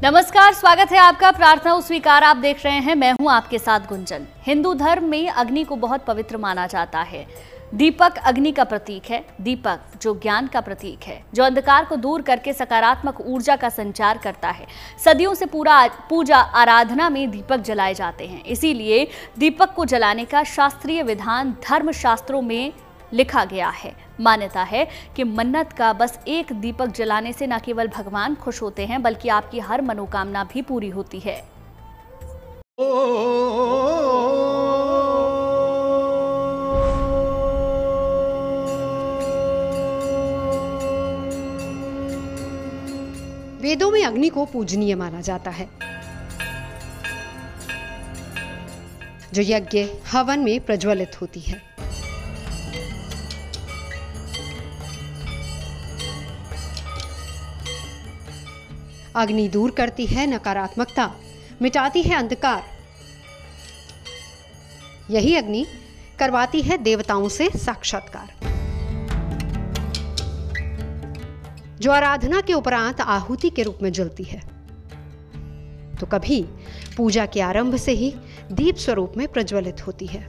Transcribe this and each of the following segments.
नमस्कार, स्वागत है आपका प्रार्थना स्वीकार। आप देख रहे हैं, मैं हूं आपके साथ गुंजन। हिंदू धर्म में अग्नि को बहुत पवित्र माना जाता है। दीपक अग्नि का प्रतीक है। दीपक जो ज्ञान का प्रतीक है, जो अंधकार को दूर करके सकारात्मक ऊर्जा का संचार करता है। सदियों से पूजा आराधना में दीपक जलाए जाते हैं। इसीलिए दीपक को जलाने का शास्त्रीय विधान धर्म शास्त्रों में लिखा गया है। मान्यता है कि मन्नत का बस एक दीपक जलाने से न केवल भगवान खुश होते हैं, बल्कि आपकी हर मनोकामना भी पूरी होती है। वेदों में अग्नि को पूजनीय माना जाता है, जो यज्ञ हवन में प्रज्वलित होती है। अग्नि दूर करती है नकारात्मकता, मिटाती है अंधकार। यही अग्नि करवाती है देवताओं से साक्षात्कार, जो आराधना के उपरांत आहुति के रूप में जलती है। तो कभी पूजा के आरंभ से ही दीप स्वरूप में प्रज्वलित होती है।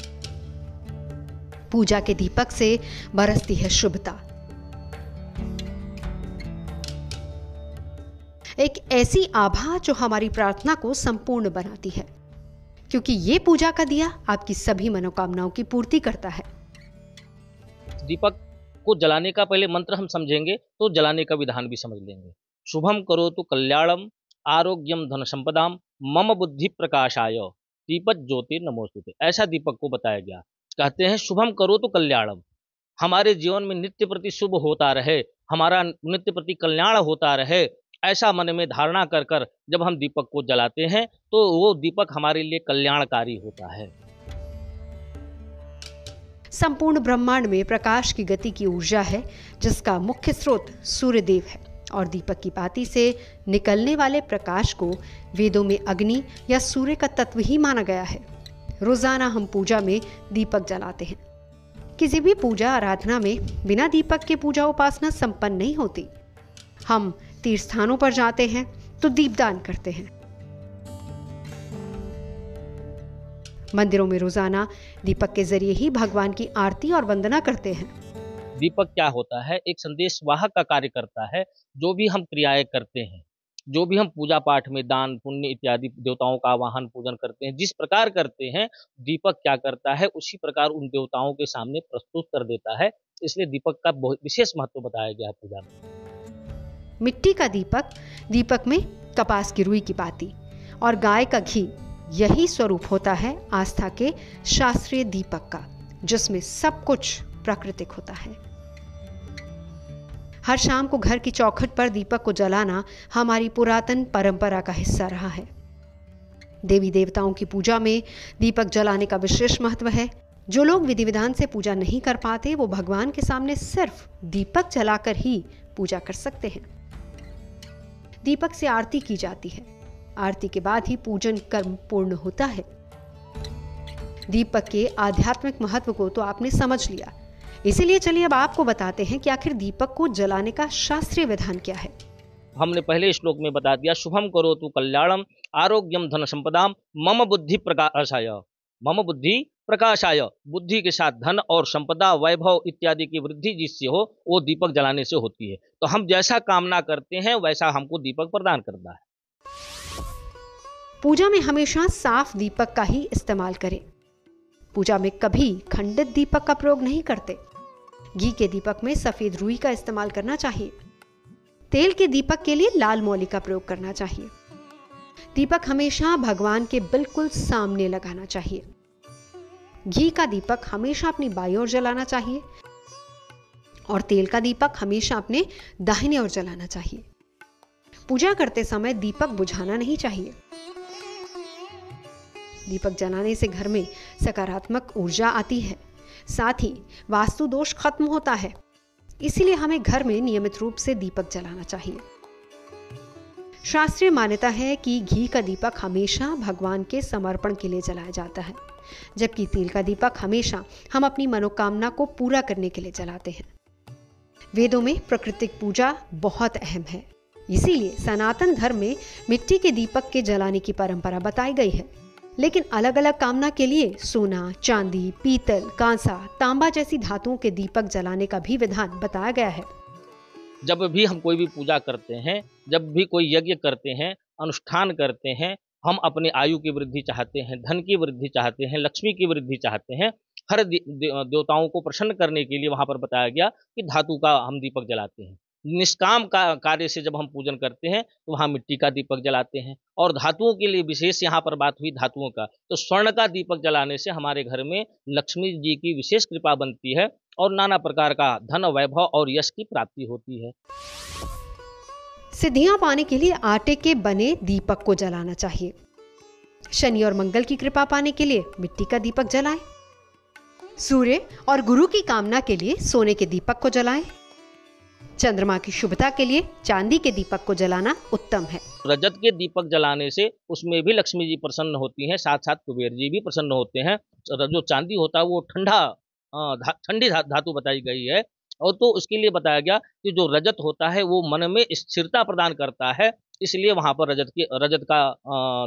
पूजा के दीपक से बरसती है शुभता। एक ऐसी आभा जो हमारी प्रार्थना को संपूर्ण बनाती है, क्योंकि ये पूजा का दिया आपकी सभी मनोकामनाओं की पूर्ति करता है। दीपक को जलाने का पहले मंत्र हम समझेंगे तो जलाने का विधान भी समझ लेंगे। शुभम करोतु कल्याणम आरोग्यम धन संपदाम मम बुद्धि प्रकाशाय दीपक ज्योतिर्नमोस्तुते। ऐसा दीपक को बताया गया। कहते हैं शुभम करोतु कल्याणम, हमारे जीवन में नित्य प्रति शुभ होता रहे, हमारा नित्य प्रति कल्याण होता रहे, ऐसा मन में धारणा कर कर जब हम दीपक को जलाते हैं तो वो दीपक हमारे लिए कल्याणकारी होता है। संपूर्ण ब्रह्मांड में प्रकाश की गति की ऊर्जा है, जिसका मुख्य स्रोत सूर्य देव है, और दीपक की पाती से निकलने वाले प्रकाश को वेदों में अग्नि या सूर्य का तत्व ही माना गया है। रोजाना हम पूजा में दीपक जलाते हैं। किसी भी पूजा आराधना में बिना दीपक के पूजा उपासना संपन्न नहीं होती। हम तीर्थ स्थानों पर जाते हैं तो दीपदान करते हैं। मंदिरों में रोजाना दीपक के जरिए ही भगवान की आरती और वंदना करते हैं। दीपक क्या होता है? एक संदेश वाहक का कार्य करता है। जो भी हम क्रियाएं करते हैं, जो भी हम पूजा पाठ में दान पुण्य इत्यादि देवताओं का आवाहन पूजन करते हैं, जिस प्रकार करते हैं, दीपक क्या करता है उसी प्रकार उन देवताओं के सामने प्रस्तुत कर देता है। इसलिए दीपक का बहुत विशेष महत्व बताया गया है पूजा में। मिट्टी का दीपक, दीपक में कपास की रुई की पाती और गाय का घी, यही स्वरूप होता है आस्था के शास्त्रीय दीपक का, जिसमें सब कुछ प्राकृतिक होता है। हर शाम को घर की चौखट पर दीपक को जलाना हमारी पुरातन परंपरा का हिस्सा रहा है। देवी देवताओं की पूजा में दीपक जलाने का विशेष महत्व है। जो लोग विधि विधान से पूजा नहीं कर पाते, वो भगवान के सामने सिर्फ दीपक जलाकर ही पूजा कर सकते हैं। दीपक से आरती की जाती है। आरती के बाद ही पूजन कर्म पूर्ण होता है। दीपक के आध्यात्मिक महत्व को तो आपने समझ लिया, इसीलिए चलिए अब आपको बताते हैं कि आखिर दीपक को जलाने का शास्त्रीय विधान क्या है। हमने पहले श्लोक में बता दिया, शुभम करोतु कल्याणम आरोग्यम धन संपदाम मम बुद्धि प्रकाशाय। मम बुद्धि प्रकाशाय, बुद्धि के साथ धन और संपदा वैभव इत्यादि की वृद्धि जिससे हो, वो दीपक जलाने से होती है। तो हम जैसा कामना करते हैं वैसा हमको दीपक प्रदान करता है। पूजा में हमेशा साफ दीपक का ही इस्तेमाल करें। पूजा में कभी खंडित दीपक का प्रयोग नहीं करते। घी के दीपक में सफेद रुई का इस्तेमाल करना चाहिए। तेल के दीपक के लिए लाल मौली का प्रयोग करना चाहिए। दीपक हमेशा भगवान के बिल्कुल सामने लगाना चाहिए। घी का दीपक हमेशा अपनी बाईं ओर जलाना चाहिए और तेल का दीपक हमेशा अपने दाहिने ओर जलाना चाहिए। पूजा करते समय दीपक बुझाना नहीं चाहिए। दीपक जलाने से घर में सकारात्मक ऊर्जा आती है, साथ ही वास्तु दोष खत्म होता है। इसीलिए हमें घर में नियमित रूप से दीपक जलाना चाहिए। शास्त्रीय मान्यता है कि घी का दीपक हमेशा भगवान के समर्पण के लिए जलाया जाता है, जबकि तेल का दीपक हमेशा हम अपनी मनोकामना को पूरा करने के लिए जलाते हैं। वेदों में प्राकृतिक पूजा बहुत अहम है। इसीलिए सनातन धर्म में मिट्टी के दीपक के जलाने की परंपरा बताई गई है। लेकिन अलग अलग कामना के लिए सोना, चांदी, पीतल, कांसा, तांबा जैसी धातुओं के दीपक जलाने का भी विधान बताया गया है। जब भी हम कोई भी पूजा करते हैं, जब भी कोई यज्ञ करते हैं, अनुष्ठान करते हैं, हम अपनी आयु की वृद्धि चाहते हैं, धन की वृद्धि चाहते हैं, लक्ष्मी की वृद्धि चाहते हैं, हर देवताओं को प्रसन्न करने के लिए वहां पर बताया गया कि धातु का हम दीपक जलाते हैं। निष्काम का कार्य से जब हम पूजन करते हैं तो वहाँ मिट्टी का दीपक जलाते हैं। और धातुओं के लिए विशेष यहाँ पर बात हुई धातुओं का, तो स्वर्ण का दीपक जलाने से हमारे घर में लक्ष्मी जी की विशेष कृपा बनती है और नाना प्रकार का धन, वैभव और यश की प्राप्ति होती है। सिद्धियां पाने के लिए आटे के बने दीपक को जलाना चाहिए। शनि और मंगल की कृपा पाने के लिए मिट्टी का दीपक जलाएं। सूर्य और गुरु की कामना के लिए सोने के दीपक को जलाएं। चंद्रमा की शुभता के लिए चांदी के दीपक को जलाना उत्तम है। रजत के दीपक जलाने से उसमें भी लक्ष्मी जी प्रसन्न होती हैं, साथ साथ कुबेर जी भी प्रसन्न होते हैं। जो चांदी होता है वो ठंडी धातु बताई गई है। और तो उसके लिए बताया गया कि जो रजत होता है वो मन में स्थिरता प्रदान करता है, इसलिए वहां पर रजत का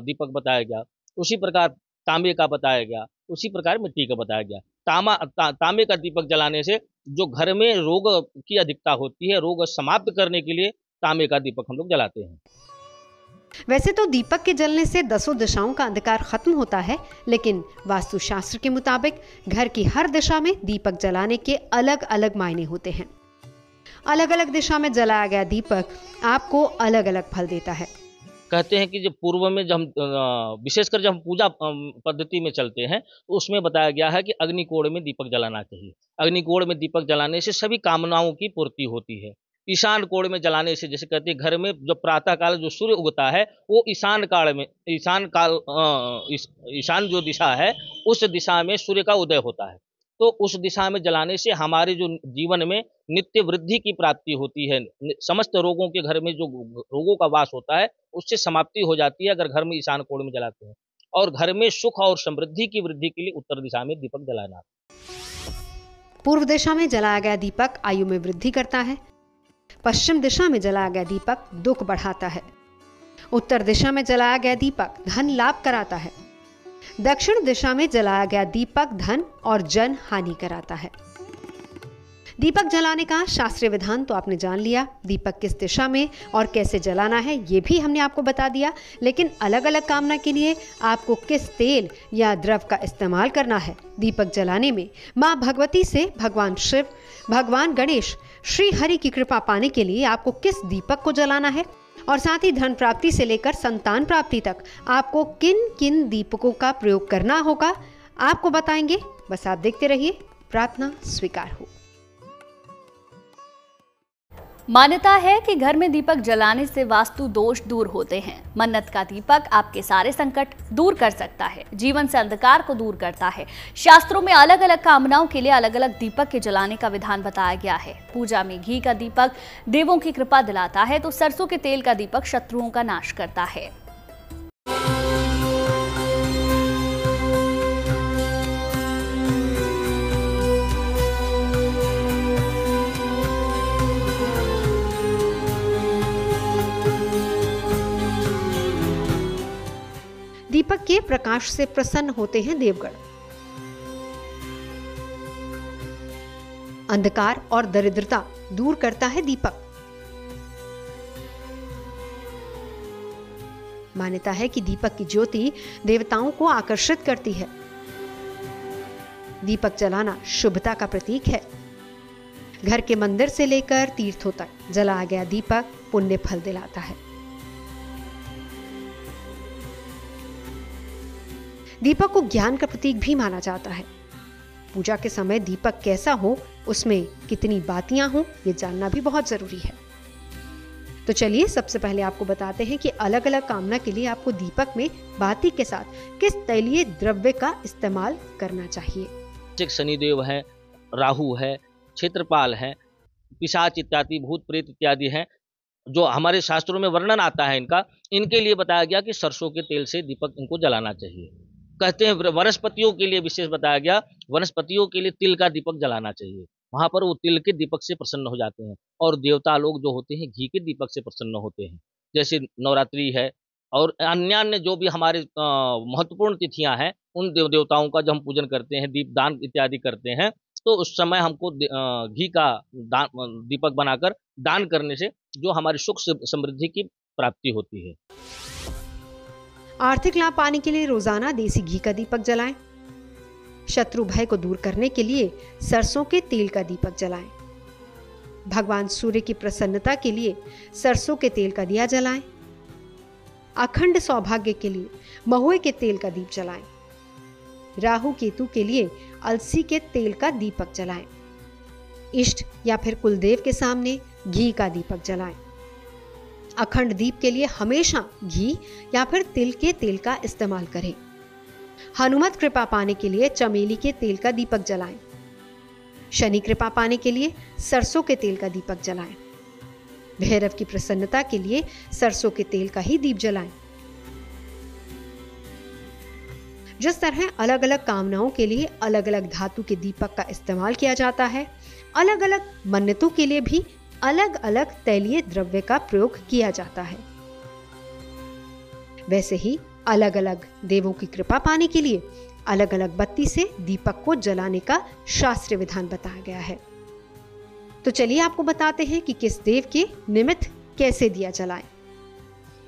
दीपक बताया गया। उसी प्रकार तांबे का बताया गया, उसी प्रकार मिट्टी का बताया गया। तांबे का दीपक जलाने से जो घर में रोग की अधिकता होती है, रोग समाप्त करने के लिए तांबे का दीपक हम लोग जलाते हैं। वैसे तो दीपक के जलने से 10 दिशाओं का अंधकार खत्म होता है, लेकिन वास्तुशास्त्र के मुताबिक घर की हर दिशा में दीपक जलाने के अलग अलग मायने होते हैं। अलग अलग दिशा में जलाया गया दीपक आपको अलग अलग फल देता है। कहते हैं कि जब पूर्व में जब हम विशेषकर जब हम पूजा पद्धति में चलते हैं तो उसमें बताया गया है कि अग्निकोण में दीपक जलाना चाहिए। अग्निकोण में दीपक जलाने से सभी कामनाओं की पूर्ति होती है। ईशान कोण में जलाने से, जैसे कहते हैं घर में जब प्रातः काल जो सूर्य उगता है वो ईशान जो दिशा है उस दिशा में सूर्य का उदय होता है, तो उस दिशा में जलाने से हमारे जो जीवन में नित्य वृद्धि की प्राप्ति होती है। समस्त रोगों के घर में जो रोगों का वास होता है उससे समाप्ति हो जाती है अगर घर में ईशान कोण में जलाते हैं। और घर में सुख और समृद्धि की वृद्धि के लिए उत्तर दिशा में दीपक जलाना। पूर्व दिशा में जलाया गया दीपक आयु में वृद्धि करता है। पश्चिम दिशा में जलाया गया दीपक दुख बढ़ाता है। उत्तर दिशा में जलाया गया दीपक धन लाभ कराता है। दक्षिण दिशा में जलाया गया दीपक धन और जन हानि कराता है। दीपक जलाने का शास्त्रीय विधान तो आपने जान लिया। दीपक किस दिशा में और कैसे जलाना है ये भी हमने आपको बता दिया। लेकिन अलग अलग कामना के लिए आपको किस तेल या द्रव का इस्तेमाल करना है दीपक जलाने में, माँ भगवती से भगवान शिव, भगवान गणेश, श्री हरि की कृपा पाने के लिए आपको किस दीपक को जलाना है और साथ ही धन प्राप्ति से लेकर संतान प्राप्ति तक आपको किन किन दीपकों का प्रयोग करना होगा आपको बताएंगे। बस आप देखते रहिए प्रार्थना स्वीकार हो। मान्यता है कि घर में दीपक जलाने से वास्तु दोष दूर होते हैं। मन्नत का दीपक आपके सारे संकट दूर कर सकता है, जीवन से अंधकार को दूर करता है। शास्त्रों में अलग अलग कामनाओं के लिए अलग अलग दीपक के जलाने का विधान बताया गया है। पूजा में घी का दीपक देवों की कृपा दिलाता है, तो सरसों के तेल का दीपक शत्रुओं का नाश करता है। दीपक के प्रकाश से प्रसन्न होते हैं देवगण। अंधकार और दरिद्रता दूर करता है दीपक। मान्यता है कि दीपक की ज्योति देवताओं को आकर्षित करती है। दीपक जलाना शुभता का प्रतीक है। घर के मंदिर से लेकर तीर्थों तक जलाया गया दीपक पुण्य फल दिलाता है। दीपक को ज्ञान का प्रतीक भी माना जाता है। पूजा के समय दीपक कैसा हो, उसमें कितनी बातियां हो, ये जानना भी बहुत जरूरी है। तो चलिए सबसे पहले आपको बताते हैं कि अलग अलग कामना के लिए आपको दीपक में बाती के साथ किस तैलीय द्रव्य का इस्तेमाल करना चाहिए। शनिदेव है, राहु है, क्षेत्रपाल है, पिशाच इत्यादि, भूत प्रेत इत्यादि हैं जो हमारे शास्त्रों में वर्णन आता है इनके लिए बताया गया कि सरसों के तेल से दीपक इनको जलाना चाहिए। कहते हैं वनस्पतियों के लिए विशेष बताया गया, वनस्पतियों के लिए तिल का दीपक जलाना चाहिए। वहां पर वो तिल के दीपक से प्रसन्न हो जाते हैं, और देवता लोग जो होते हैं घी के दीपक से प्रसन्न होते हैं। जैसे नवरात्रि है और अन्य अन्य जो भी हमारे महत्वपूर्ण तिथियां हैं, उन देव देवताओं का जो हम पूजन करते हैं, दीपदान इत्यादि करते हैं, तो उस समय हमको घी का दीपक बनाकर दान करने से जो हमारी सुख समृद्धि की प्राप्ति होती है। आर्थिक लाभ पाने के लिए रोजाना देसी घी का दीपक जलाएं। शत्रु भय को दूर करने के लिए सरसों के तेल का दीपक जलाएं। भगवान सूर्य की प्रसन्नता के लिए सरसों के तेल का दिया जलाएं। अखंड सौभाग्य के लिए महुए के तेल का दीप जलाएं। राहु केतु के लिए अलसी के तेल का दीपक जलाएं। इष्ट या फिर कुलदेव के सामने घी का दीपक जलाएं। अखंड दीप के लिए हमेशा घी या फिर तिल के तेल का इस्तेमाल करें। हनुमत कृपा पाने के लिए चमेली के तेल का दीपक जलाएं। शनि कृपा पाने के लिए सरसों के तेल का दीपक जलाएं। भैरव की प्रसन्नता के लिए सरसों के तेल का ही दीप जलाएं। जिस तरह अलग अलग कामनाओं के लिए अलग अलग धातु के दीपक का इस्तेमाल किया जाता है, अलग अलग मन्नतों के लिए भी अलग अलग तैलीय द्रव्य का प्रयोग किया जाता है। वैसे ही अलग अलग देवों की कृपा पाने के लिए अलग अलग बत्ती से दीपक को जलाने का शास्त्रीय विधान बताया गया है। तो चलिए आपको बताते हैं कि किस देव के निमित्त कैसे दिया जलाएं।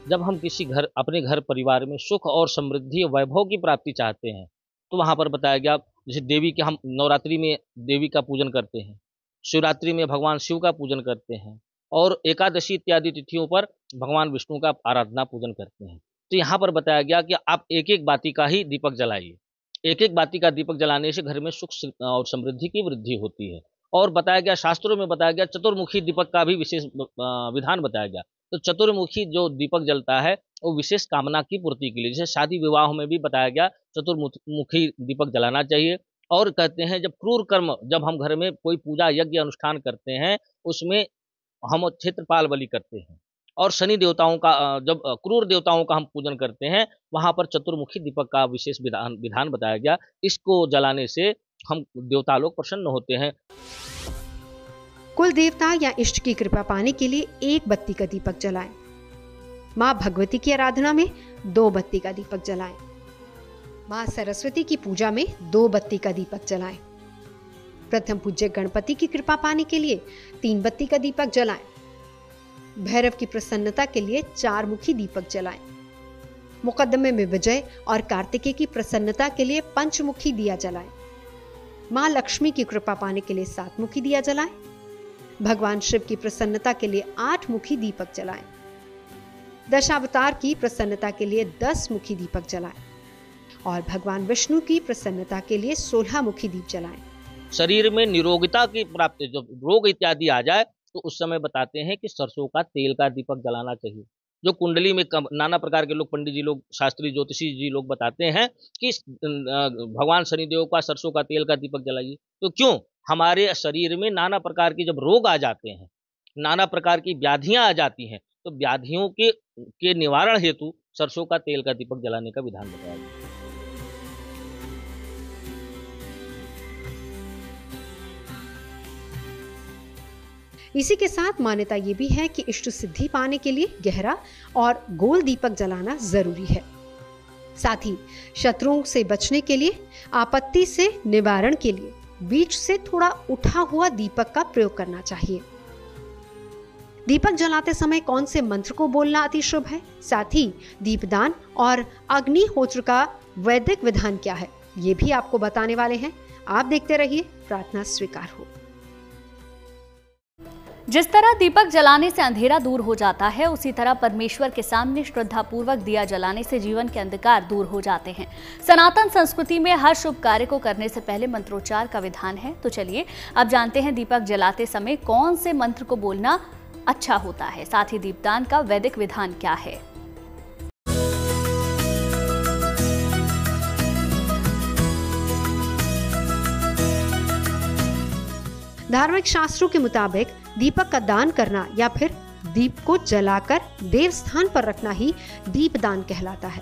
जब हम किसी घर, अपने घर परिवार में सुख और समृद्धि और वैभव की प्राप्ति चाहते हैं, तो वहां पर बताया गया, जैसे देवी के हम नवरात्रि में देवी का पूजन करते हैं, शिवरात्रि में भगवान शिव का पूजन करते हैं, और एकादशी इत्यादि तिथियों पर भगवान विष्णु का आराधना पूजन करते हैं। तो यहाँ पर बताया गया कि आप एक एक बाती का ही दीपक जलाइए। एक एक बाती का दीपक जलाने से घर में सुख और समृद्धि की वृद्धि होती है। और बताया गया, शास्त्रों में बताया गया, चतुर्मुखी दीपक का भी विशेष विधान बताया गया। तो चतुर्मुखी जो दीपक जलता है वो विशेष कामना की पूर्ति के लिए, जैसे शादी विवाहों में भी बताया गया चतुर्मुखी दीपक जलाना चाहिए। और कहते हैं जब क्रूर कर्म, जब हम घर में कोई पूजा यज्ञ अनुष्ठान करते हैं, उसमें हम क्षेत्रपाल बलि करते हैं, और शनि देवताओं का जब क्रूर देवताओं का हम पूजन करते हैं, वहां पर चतुर्मुखी दीपक का विशेष विधान बताया गया। इसको जलाने से हम देवता लोग प्रसन्न होते हैं। कुल देवता या इष्ट की कृपा पाने के लिए एक बत्ती का दीपक जलाएं। मां भगवती की आराधना में 2 बत्ती का दीपक जलाएं। मां सरस्वती की पूजा में 2 बत्ती का दीपक जलाएं। प्रथम पूज्य गणपति की कृपा पाने के लिए 3 बत्ती का दीपक जलाएं। भैरव की प्रसन्नता के लिए 4 मुखी दीपक जलाएं। मुकद्दमे में विजय और कार्तिकेय की प्रसन्नता के लिए 5 मुखी दिया जलाएं। मां लक्ष्मी की कृपा पाने के लिए 7 मुखी दिया जलाएं। भगवान शिव की प्रसन्नता के लिए 8 मुखी दीपक जलाएं। दशावतार की प्रसन्नता के लिए 10 मुखी दीपक जलाएं। और भगवान विष्णु की प्रसन्नता के लिए 16 मुखी दीप जलाएं। शरीर में निरोगिता की प्राप्ति, जब रोग इत्यादि आ जाए, तो उस समय बताते हैं कि सरसों का तेल का दीपक जलाना चाहिए। जो कुंडली में नाना प्रकार के लोग, पंडित जी लोग, शास्त्री ज्योतिषी जी लोग बताते हैं कि भगवान शनिदेव का सरसों का तेल का दीपक जलाइए। तो क्यों? हमारे शरीर में नाना प्रकार के जब रोग आ जाते हैं, नाना प्रकार की व्याधियां आ जाती हैं, तो व्याधियों के निवारण हेतु सरसों का तेल का दीपक जलाने का विधान बताया गया। इसी के साथ मान्यता ये भी है कि इष्ट सिद्धि पाने के लिए गहरा और गोल दीपक जलाना जरूरी है। साथ ही शत्रुओं से बचने के लिए, आपत्ति से निवारण के लिए बीच से थोड़ा उठा हुआ दीपक का प्रयोग करना चाहिए। दीपक जलाते समय कौन से मंत्र को बोलना अति शुभ है, साथ ही दीपदान और अग्निहोत्र का वैदिक विधान क्या है, ये भी आपको बताने वाले हैं। आप देखते रहिए प्रार्थना स्वीकार हो। जिस तरह दीपक जलाने से अंधेरा दूर हो जाता है, उसी तरह परमेश्वर के सामने श्रद्धापूर्वक दिया जलाने से जीवन के अंधकार दूर हो जाते हैं। सनातन संस्कृति में हर शुभ कार्य को करने से पहले मंत्रोच्चार का विधान है। तो चलिए अब जानते हैं दीपक जलाते समय कौन से मंत्र को बोलना अच्छा होता है, साथ ही दीपदान का वैदिक विधान क्या है। धार्मिक शास्त्रों के मुताबिक दीपक का दान करना या फिर दीप को जलाकर देव स्थान पर रखना ही दीपदान कहलाता है।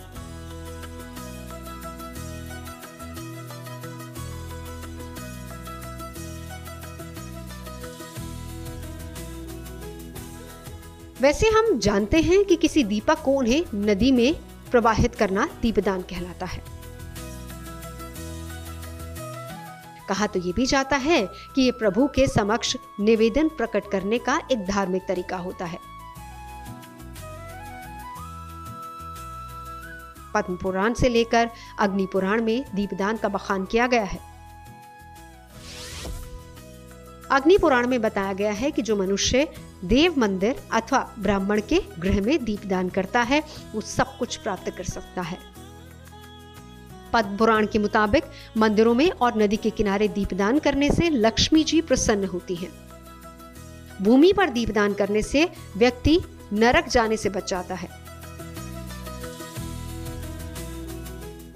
वैसे हम जानते हैं कि किसी दीपक को उन्हें नदी में प्रवाहित करना दीपदान कहलाता है। कहा तो ये भी जाता है कि ये प्रभु के समक्ष निवेदन प्रकट करने का एक धार्मिक तरीका होता है। पद्म पुराण से लेकर अग्नि पुराण में दीपदान का बखान किया गया है। अग्नि पुराण में बताया गया है कि जो मनुष्य देव मंदिर अथवा ब्राह्मण के गृह में दीपदान करता है वो सब कुछ प्राप्त कर सकता है। पद्म पुराण के मुताबिक मंदिरों में और नदी के किनारे दीपदान करने से लक्ष्मी जी प्रसन्न होती हैं। भूमि पर दीपदान करने से व्यक्ति नरक जाने से बच जाता है।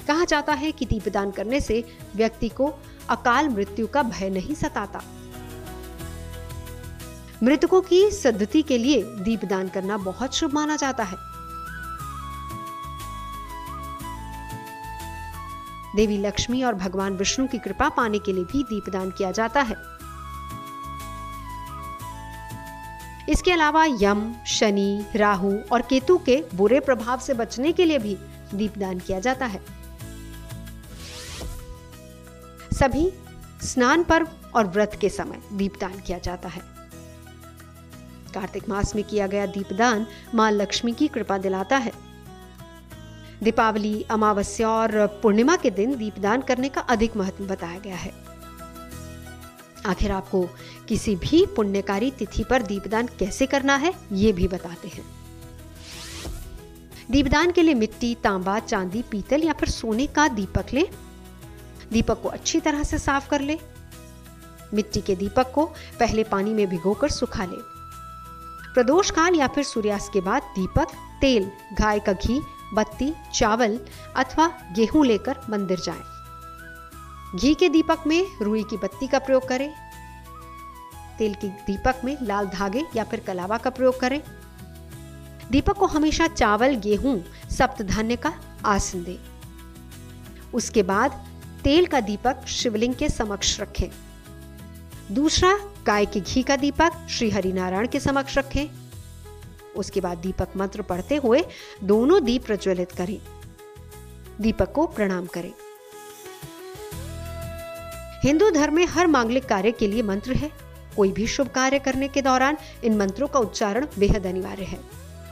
कहा जाता है कि दीपदान करने से व्यक्ति को अकाल मृत्यु का भय नहीं सताता। मृतकों की सद्गति के लिए दीपदान करना बहुत शुभ माना जाता है। देवी लक्ष्मी और भगवान विष्णु की कृपा पाने के लिए भी दीपदान किया जाता है। इसके अलावा यम, शनि, राहु और केतु के बुरे प्रभाव से बचने के लिए भी दीपदान किया जाता है। सभी स्नान पर्व और व्रत के समय दीपदान किया जाता है। कार्तिक मास में किया गया दीपदान मां लक्ष्मी की कृपा दिलाता है। दीपावली, अमावस्या और पूर्णिमा के दिन दीपदान करने का अधिक महत्व बताया गया है। आखिर आपको किसी भी पुण्यकारी तिथि पर दीपदान कैसे करना है ये भी बताते हैं। दीपदान के लिए मिट्टी, तांबा, चांदी, पीतल या फिर सोने का दीपक लें। दीपक को अच्छी तरह से साफ कर ले। मिट्टी के दीपक को पहले पानी में भिगोकर सुखा ले। प्रदोष काल या फिर सूर्यास्त के बाद दीपक, तेल, गाय का घी, बत्ती, चावल अथवा गेहूं लेकर मंदिर जाएं। घी के दीपक में रुई की बत्ती का प्रयोग करें। तेल के दीपक में लाल धागे या फिर कलावा का प्रयोग करें। दीपक को हमेशा चावल, गेहूं, सप्तधान्य का आसन दें। उसके बाद तेल का दीपक शिवलिंग के समक्ष रखें। दूसरा गाय के घी का दीपक श्री हरिनारायण के समक्ष रखें। उसके बाद दीपक मंत्र पढ़ते हुए दोनों दीप प्रज्वलित करें। दीपक को प्रणाम करें। हिंदू धर्म में हर मांगलिक कार्य के लिए मंत्र है। कोई भी शुभ कार्य करने के दौरान इन मंत्रों का उच्चारण बेहद अनिवार्य है।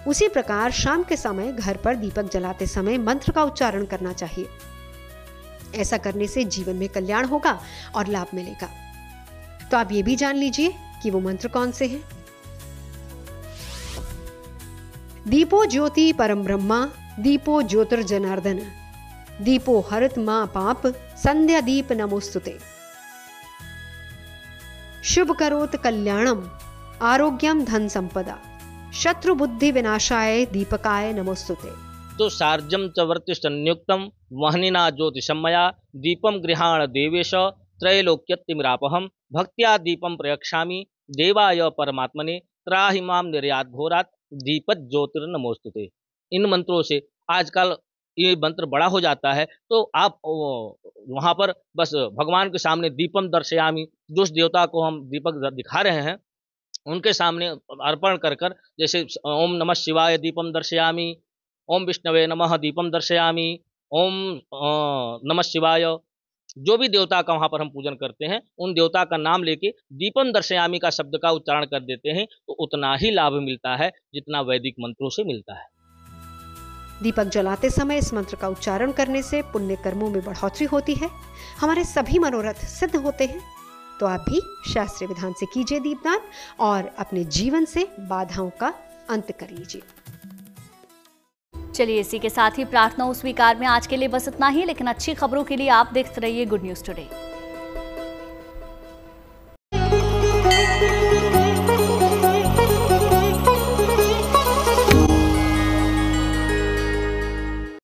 उसी प्रकार शाम के समय घर पर दीपक जलाते समय मंत्र का उच्चारण करना चाहिए। ऐसा करने से जीवन में कल्याण होगा और लाभ मिलेगा। तो आप ये भी जान लीजिए कि वो मंत्र कौन से हैं। दीपो ज्योति परम ब्रह्मा, दीपो ज्योतिर्जनार्दन, दीपो हरत मां पाप, संध्या दीप नमोस्तुते। शुभ करोत कल्याणम, आरोग्यम धन संपदा, शत्रु बुद्धि विनाशाय दीपकाय नमोस्तुते। तो सार्जम च वर्ति संयुक्तम वहनिना ज्योतिषमया दीपम गृहाण देवेश त्रैलोक्यतिमिरापहम भक्त्या दीपम प्रयक्षामि देवाय परमात्मने त्राहि माम निर्यात घोरात दीपक ज्योतिर्नमोस्तुते। इन मंत्रों से आजकल ये मंत्र बड़ा हो जाता है तो आप वहाँ पर बस भगवान के सामने दीपम दर्शयामि, जिस देवता को हम दीपक दिखा रहे हैं उनके सामने अर्पण कर कर, जैसे ओम नमः शिवाय दीपम दर्शयामि, ओम विष्णवे नमः दीपम दर्शयामि, ओम नमः शिवाय, जो भी देवता का वहाँ पर हम पूजन करते हैं उन देवता का नाम लेके दीपम दर्शयामि का शब्द का उच्चारण कर देते हैं तो उतना ही लाभ मिलता है जितना वैदिक मंत्रों से मिलता है। दीपक जलाते समय इस मंत्र का उच्चारण करने से पुण्य कर्मों में बढ़ोतरी होती है, हमारे सभी मनोरथ सिद्ध होते हैं। तो आप भी शास्त्रीय विधान से कीजिए दीपदान और अपने जीवन से बाधाओं का अंत कर लीजिए। चलिए इसी के साथ ही प्रार्थनाओं स्वीकार में आज के लिए बस इतना ही, लेकिन अच्छी खबरों के लिए आप देखते रहिए गुड न्यूज टुडे।